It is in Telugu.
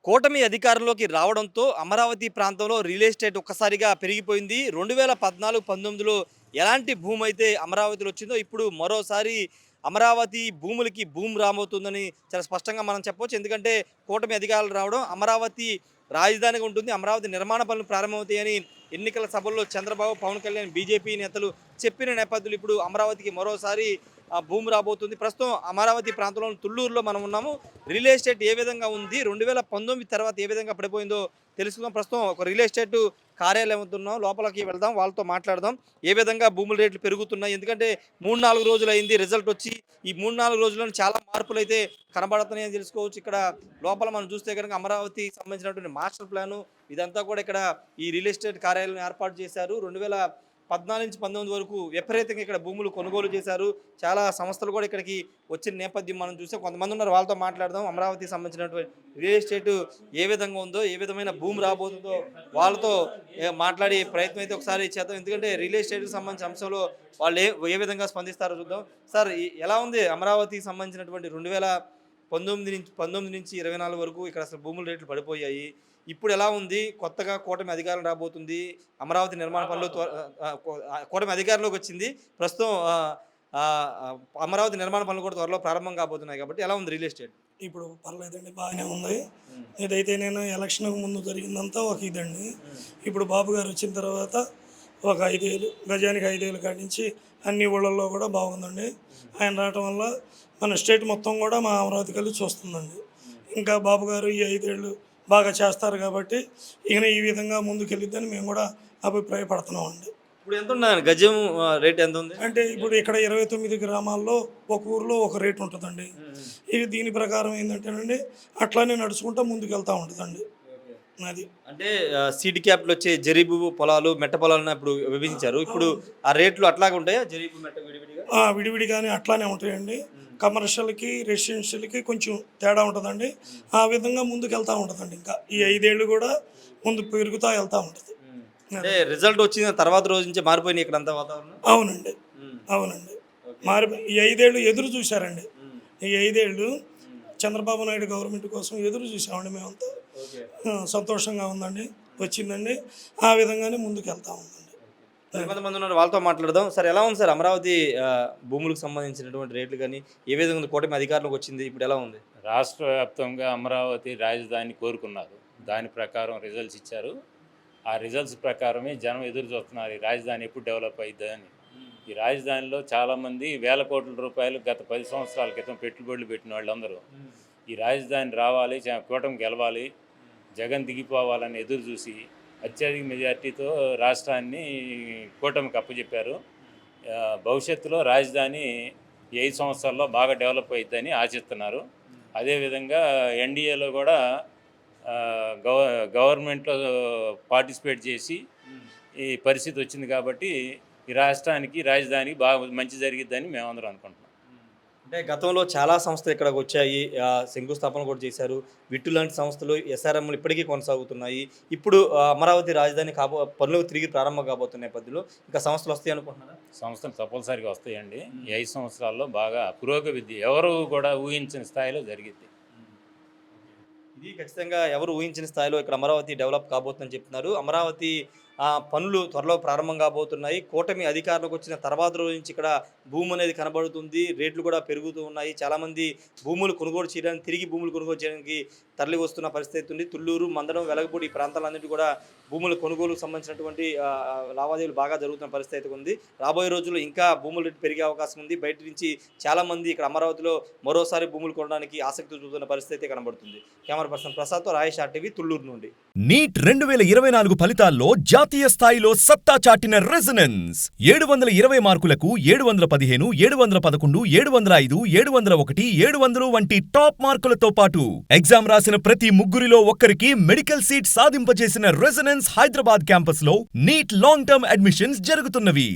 కూటమి అధికారంలోకి రావడంతో అమరావతి ప్రాంతంలో రియల్ ఎస్టేట్ ఒక్కసారిగా పెరిగిపోయింది. 2014, 19లో ఎలాంటి భూమి అయితే అమరావతిలో వచ్చిందో ఇప్పుడు మరోసారి అమరావతి భూములకి భూమి రాబోతుందని చాలా స్పష్టంగా మనం చెప్పొచ్చు. ఎందుకంటే కూటమి అధికారులు రావడం, అమరావతి రాజధానిగా ఉంటుంది. అమరావతి నిర్మాణ పనులు ప్రారంభమవుతాయని ఎన్నికల సభల్లో చంద్రబాబు, పవన్ కళ్యాణ్, బీజేపీ నేతలు చెప్పిన నేపథ్యంలో ఇప్పుడు అమరావతికి మరోసారి భూమి రాబోతుంది. ప్రస్తుతం అమరావతి ప్రాంతంలోని తుళ్ళూరులో మనం ఉన్నాము. రియల్ ఎస్టేట్ ఏ విధంగా ఉంది, 2019 తర్వాత ఏ విధంగా పడిపోయిందో తెలుసుకుందాం. ప్రస్తుతం ఒక రియల్ ఎస్టేట్ కార్యాలయం ఉన్నాం, లోపలికి వెళ్దాం, వాళ్ళతో మాట్లాడదాం. ఏ విధంగా భూముల రేట్లు పెరుగుతున్నాయి, ఎందుకంటే 3-4 రోజులు అయింది రిజల్ట్ వచ్చి. ఈ 3-4 రోజుల్లో చాలా మార్పులు అయితే కనబడుతున్నాయని తెలుసుకోవచ్చు. ఇక్కడ లోపల మనం చూస్తే కనుక అమరావతికి సంబంధించినటువంటి మాస్టర్ ప్లాను ఇదంతా కూడా ఇక్కడ ఈ రియల్ ఎస్టేట్ కార్యాలయం ఏర్పాటు చేశారు. 2014 నుంచి 19 వరకు విపరీతంగా ఇక్కడ భూములు కొనుగోలు చేశారు. చాలా సంస్థలు కూడా ఇక్కడికి వచ్చిన నేపథ్యం మనం చూసాం. కొంతమంది ఉన్నారు, వాళ్ళతో మాట్లాడదాం. అమరావతికి సంబంధించినటువంటి రియల్ ఎస్టేట్ ఏ విధంగా ఉందో, ఏ విధమైన భూమి రాబోతుందో వాళ్ళతో మాట్లాడే ప్రయత్నం అయితే ఒకసారి చేద్దాం. ఎందుకంటే రియల్ ఎస్టేట్కి సంబంధించిన అంశంలో వాళ్ళు ఏ విధంగా స్పందిస్తారో చూద్దాం. సార్, ఎలా ఉంది అమరావతికి సంబంధించినటువంటి 2019 నుంచి 24 వరకు ఇక్కడ అసలు భూముల రేట్లు పడిపోయాయి. ఇప్పుడు ఎలా ఉంది? కొత్తగా కూటమి అధికారం రాబోతుంది. అమరావతి నిర్మాణ పనులు కూటమి అధికారంలోకి వచ్చింది. ప్రస్తుతం అమరావతి నిర్మాణ పనులు కూడా త్వరలో ప్రారంభం కాబోతున్నాయి కాబట్టి ఎలా ఉంది రియల్ ఎస్టేట్? ఇప్పుడు పర్లేదండి, బాగానే ఉంది. ఏదైతే నేను ఎలక్షన్కు ముందు జరిగిందంతా ఒక ఇదండి. ఇప్పుడు బాబు గారు వచ్చిన తర్వాత ఒక 5,000 గజానికి 5,000 కాడి నుంచి అన్ని ఊళ్ళల్లో కూడా బాగుందండి. ఆయన రావటం వల్ల మన స్టేట్ మొత్తం కూడా మా అమరావతి కలిసి చూస్తుందండి. ఇంకా బాబు గారు ఈ 5 ఏళ్ళు బాగా చేస్తారు కాబట్టి ఈయన ఈ విధంగా ముందుకెళ్ళిద్దని మేము కూడా అభిప్రాయపడుతున్నామండి. ఇప్పుడు ఎంత ఉన్నది గజం రేట్ ఎంత ఉంది? అంటే ఇప్పుడు ఇక్కడ 29 గ్రామాల్లో ఒక ఊరిలో ఒక రేటు ఉంటుందండి. ఇది దీని ప్రకారం ఏంటంటేనండి అట్లానే నడుచుకుంటూ ముందుకు వెళ్తూ ఉంటుందండి. అది అంటే సీడ్ క్యాప్లు వచ్చే జరీబు పొలాలు, మెట్ట పొలాలను ఇప్పుడు విభజించారు. ఇప్పుడు ఆ రేట్లు అట్లాగే ఉంటాయా? జరీబు, మెట్ట విడివిడిగా విడివిడిగానే అట్లానే ఉంటాయండి. కమర్షియల్కి రెసిడెన్షియల్కి కొంచెం తేడా ఉంటుందండి. ఆ విధంగా ముందుకు వెళ్తూ ఉంటుందండి. ఇంకా ఈ 5 ఏళ్ళు కూడా ముందు పెరుగుతూ వెళ్తూ ఉంటుంది. అంటే రిజల్ట్ వచ్చిన తర్వాత రోజు నుంచి మారిపోయినాయి ఇక్కడ అంతా వాతావరణం. అవునండి, అవునండి, మారిపోయి ఈ 5 ఏళ్ళు ఎదురు చూశారండి. ఈ 5 ఏళ్ళు చంద్రబాబు నాయుడు గవర్నమెంట్ కోసం ఎదురు చూసామండి. మేమంతా సంతోషంగా ఉందండి, వచ్చిందండి. ఆ విధంగానే ముందుకు వెళ్తా ఉందండి. కొంతమంది ఉన్నారు, వాళ్ళతో మాట్లాడదాం. సార్, ఎలా ఉంది సార్ అమరావతి భూములకు సంబంధించినటువంటి రేట్లు కానీ ఏ విధంగా ఉంది? కూటమి అధికారంలోకి వచ్చింది, ఇప్పుడు ఎలా ఉంది? రాష్ట్ర వ్యాప్తంగా అమరావతి రాజధాని కోరుకున్నారు. దాని ప్రకారం రిజల్ట్స్ ఇచ్చారు. ఆ రిజల్ట్స్ ప్రకారమే జనం ఎదురు చూస్తున్నారు, ఈ రాజధాని ఎప్పుడు డెవలప్ అవుతుందని. ఈ రాజధానిలో చాలామంది వేల కోట్ల రూపాయలు గత 10 సంవత్సరాల క్రితం పెట్టుబడులు పెట్టిన వాళ్ళందరూ ఈ రాజధాని రావాలి, కూటమి గెలవాలి, జగన్ దిగిపోవాలని ఎదురు చూసి అత్యధిక మెజార్టీతో రాష్ట్రాన్ని కూటమికి అప్పచెప్పారు. భవిష్యత్తులో రాజధాని 5 సంవత్సరాల్లో బాగా డెవలప్ అవుతుందని ఆశిస్తున్నారు. అదేవిధంగా ఎన్డీఏలో కూడా గవర్నమెంట్లో పార్టిసిపేట్ చేసి ఈ పరిస్థితి వచ్చింది కాబట్టి ఈ రాష్ట్రానికి రాజధానికి బాగా మంచి జరిగిద్దని మేమందరం అనుకుంటున్నాం. అంటే గతంలో చాలా సంస్థలు ఇక్కడికి వచ్చాయి, శంకుస్థాపన కూడా చేశారు. విట్టు లాంటి సంస్థలు, ఎస్ఆర్ఎంలు ఇప్పటికీ కొనసాగుతున్నాయి. ఇప్పుడు అమరావతి రాజధాని పనులు తిరిగి ప్రారంభం కాబోతున్న నేపథ్యంలో ఇంకా సంస్థలు వస్తాయి అనుకుంటున్నారా? సంస్థలు తప్పనిసరిగా వస్తాయండి. ఈ 5 సంవత్సరాల్లో బాగా పురోగతి ఎవరు కూడా ఊహించిన స్థాయిలో జరిగింది. ఇది ఖచ్చితంగా ఎవరు ఊహించిన స్థాయిలో ఇక్కడ అమరావతి డెవలప్ కాబోతుందని చెప్తున్నారు. అమరావతి పనులు త్వరలో ప్రారంభం కాబోతున్నాయి. కూటమి అధికారంలోకి వచ్చిన తర్వాత రోజు నుంచి ఇక్కడ భూమి అనేది కనబడుతుంది. రేట్లు కూడా పెరుగుతూ ఉన్నాయి. చాలామంది భూములు కొనుగోలు చేయడానికి, తిరిగి భూములు కొనుగోలు చేయడానికి తరలి వస్తున్న పరిస్థితి ఉంది. తుళ్ళూరు, మందడం, వెలగపూడి ఈ ప్రాంతాలన్నింటి కూడా భూముల కొనుగోలుకు సంబంధించినటువంటి లావాదేవీలు బాగా జరుగుతున్న పరిస్థితి ఉంది. రాబోయే రోజుల్లో ఇంకా భూముల రేటు పెరిగే అవకాశం ఉంది. బయట నుంచి చాలామంది ఇక్కడ అమరావతిలో మరోసారి భూములు కొనడానికి ఆసక్తి చూపుతున్న పరిస్థితి కనబడుతుంది. Camera person ప్రసాద్తో Rayesh RTV, Thullur నుండి. నీట్ 2024 ఫలితాల్లో జాతీయ స్థాయిలో సత్తా చాటిన రెజొనెన్స్ 720 మార్కులకు 715, 711, 705, 701, 700 వంటి టాప్ మార్కులతో పాటు ఎగ్జామ్ రాసిన ప్రతి ముగ్గురిలో ఒక్కరికి మెడికల్ సీట్ సాధింపజేసిన రెజొనెన్స్ హైదరాబాద్ క్యాంపస్ లో నీట్ లాంగ్ టర్మ్ అడ్మిషన్స్ జరుగుతున్నవి.